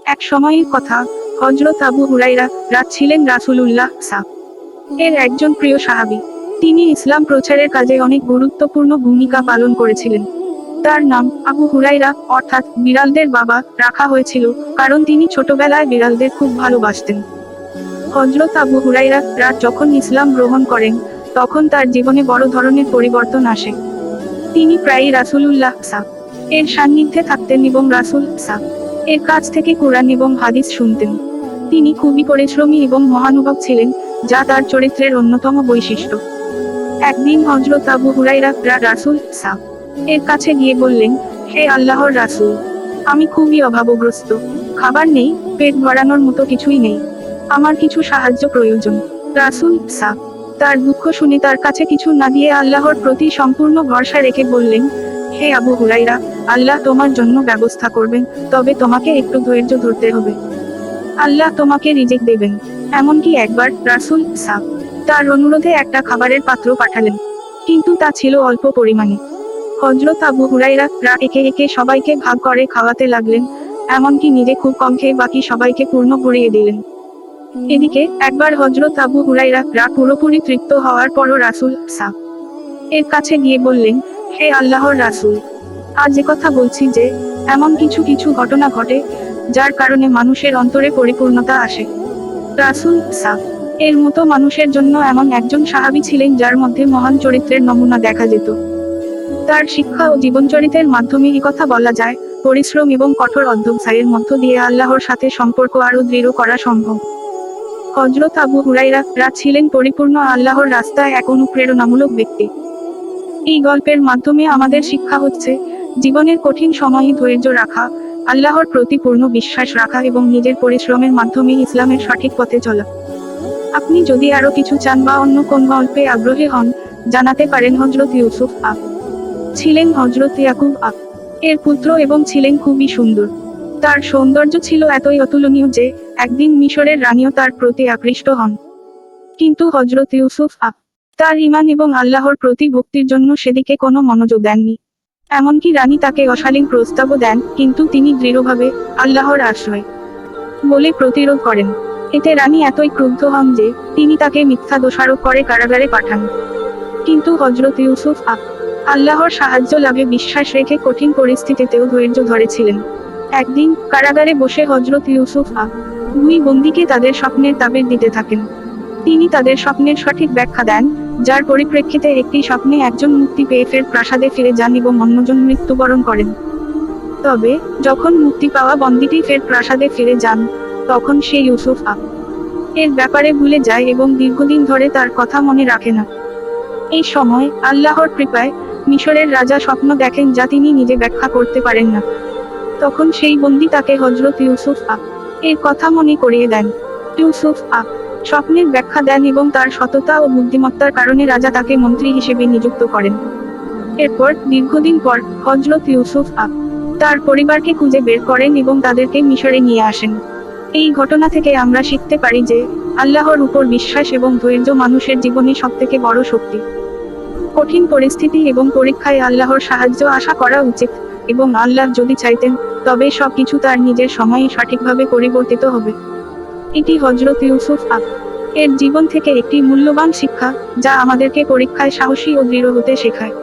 এক সময়ের কথা, হযরত আবু হুরায়রা ছিলেন রাসূলুল্লাহ এর একজন প্রিয় সাহাবী। তিনি ইসলাম প্রচারের কাজে অনেক গুরুত্বপূর্ণ ভূমিকা পালন করেছিলেন। তার নাম আবু হুরায়রা অর্থাৎ বিড়ালদের বাবা রাখা হয়েছিল, কারণ তিনি ছোটবেলায় বিড়ালদের খুব ভালোবাসতেন। হযরত আবু হুরায়রা যখন ইসলাম গ্রহণ করেন, তখন তার জীবনে বড় ধরনের পরিবর্তন আসে। তিনি প্রায়ই রাসূলুল্লাহ এর সান্নিধ্যে থাকতেন এবং রাসূল এর কাছ থেকে কুরআন এবং হাদিস শুনতেন। তিনি খুবই পরিশ্রমী এবং মহানুভব ছিলেন, যা তার চরিত্রের অন্যতম বৈশিষ্ট্য। একদিন হযরত আবু হুরায়রা রাসূল এর কাছে গিয়ে বললেন, হে আল্লাহর রাসূল, আমি খুবই অভাবগ্রস্ত। খাবার নেই, পেট ভরানোর মতো কিছুই নেই। আমার কিছু সাহায্য প্রয়োজন। রাসূল তার দুঃখ শুনে তার কাছে কিছু না দিয়ে আল্লাহর প্রতি সম্পূর্ণ ভরসা রেখে বললেন, হে আবু হুরায়রা, আল্লাহ তোমার জন্য ব্যবস্থা করবেন, তবে তোমাকে একটু ধৈর্য ধরতে হবে। আল্লাহ তোমাকে রিজিক দেবেন। এমনকি একবার রাসূল তার অনুরোধে একটা খাবারের পাত্র পাঠালেন, কিন্তু তা ছিল অল্প পরিমাণে। হযরত আবু হুরায়রা একে একে সবাইকে ভাগ করে খাওয়াতে লাগলেন, এমনকি নিজে খুব কম খেয়ে বাকি সবাইকে পূর্ণ ভরিয়ে দিলেন। এদিকে একবার হযরত আবু হুরায়রা পুরোপুরি তৃপ্ত হওয়ার পরও রাসূল এর কাছে গিয়ে বললেন, হে আল্লাহর রাসূল, আজ কথা বলছি যে এমন কিছু কিছু ঘটনা ঘটে, যার কারণে মানুষের অন্তরে পরিপূর্ণতা আসে। রাসূল এর মতো মানুষের জন্য এমন একজন সাহাবী ছিলেন যার মধ্যে মহান চরিত্রের নমুনা দেখা যেত। তার শিক্ষা ও জীবনচরিতের মাধ্যমে কথা বলা যায়, পরিশ্রম এবং কঠোর অধ্যবসায়ের মধ্য দিয়ে আল্লাহর সাথে সম্পর্ক আরো দৃঢ় করা সম্ভব। হযরত আবু হুরায়রা ছিলেন পরিপূর্ণ আল্লাহর রাস্তায় এক অনুপ্রেরণামূলক ব্যক্তি। এই গল্পের মাধ্যমে আমাদের শিক্ষা হচ্ছে, জীবনের কঠিন সময়ে ধৈর্য রাখা, আল্লাহর প্রতি পূর্ণ বিশ্বাস রাখা এবং নিজের পরিশ্রমের মাধ্যমে ইসলামের সঠিক পথে চলা। আপনি যদি আরো কিছু চান বা অন্য কোন গল্পে আগ্রহী হন, জানাতে পারেন। হযরত ইউসুফ ছিলেন হযরত ইয়াকুব এর পুত্র এবং ছিলেন খুবই সুন্দর। তার সৌন্দর্য ছিল এতই অতুলনীয় যে একদিন মিশরের রানীও তার প্রতি আকৃষ্ট হন। কিন্তু হযরত ইউসুফ তার ঈমান এবং আল্লাহর প্রতি ভক্তির জন্য সেদিকে কোনো মনোযোগ দেননি। এমনকি রানী তাকে অশালীন প্রস্তাবও দেন, কিন্তু তিনি দৃঢ়ভাবে আল্লাহর আশ্রয় বলে প্রতিরোধ করেন। এতে রানী এতই ক্রুদ্ধ হন যে তিনি তাকে মিথ্যা দোষারোপ করে কারাগারে পাঠান। কিন্তু হযরত ইউসুফ আল্লাহর সাহায্য লাভে বিশ্বাস রেখে কঠিন পরিস্থিতিতেও ধৈর্য ধরেছিলেন। একদিন কারাগারে বসে হযরত ইউসুফ দুই বন্দীকে তাদের স্বপ্নের তাবির দিতে থাকেন। তিনি তাদের স্বপ্নের সঠিক ব্যাখ্যা দেন, যার পরিপ্রেক্ষিতে একটি স্বপ্নে একজন মুক্তি পেয়ে ফের প্রাসাদে ফিরে যান এবং অন্যজন মৃত্যুবরণ করেন। তবে যখন মুক্তি পাওয়া বন্দীটি ফের প্রাসাদে ফিরে যান, তখন সে ইউসুফ এর ব্যাপারে ভুলে যায় এবং দীর্ঘদিন ধরে তার কথা মনে রাখে না। এই সময় আল্লাহর কৃপায় মিশরের রাজা স্বপ্ন দেখেন যা তিনি নিজে ব্যাখ্যা করতে পারেন না। তখন সেই বন্দী তাকে হযরত ইউসুফ এর কথা মনে করিয়ে দেন। ইউসুফ স্বপ্নের ব্যাখ্যা দেন এবং তার সততা ও বুদ্ধিমত্তার কারণে রাজা তাকে মন্ত্রী হিসেবে নিযুক্ত করেন। এরপর দীর্ঘদিন পর হযরত ইউসুফ তার পরিবারকে খুঁজে বের করেন এবং তাদেরকে মিশরে নিয়ে আসেন। এই ঘটনা থেকে আমরা শিখতে পারি যে আল্লাহর উপর বিশ্বাস এবং ধৈর্য মানুষের জীবনে সবথেকে বড় শক্তি। কঠিন পরিস্থিতি এবং পরীক্ষায় আল্লাহর সাহায্য আশা করা উচিত, এবং আল্লাহ যদি চাইতেন, তবে সবকিছু তার নিজের সময়ে সঠিকভাবে পরিবর্তিত হবে। এটি হযরত ইউসুফ এর জীবন থেকে একটি মূল্যবান শিক্ষা, যা আমাদেরকে পরীক্ষায় সাহসী ও দৃঢ় হতে শেখায়।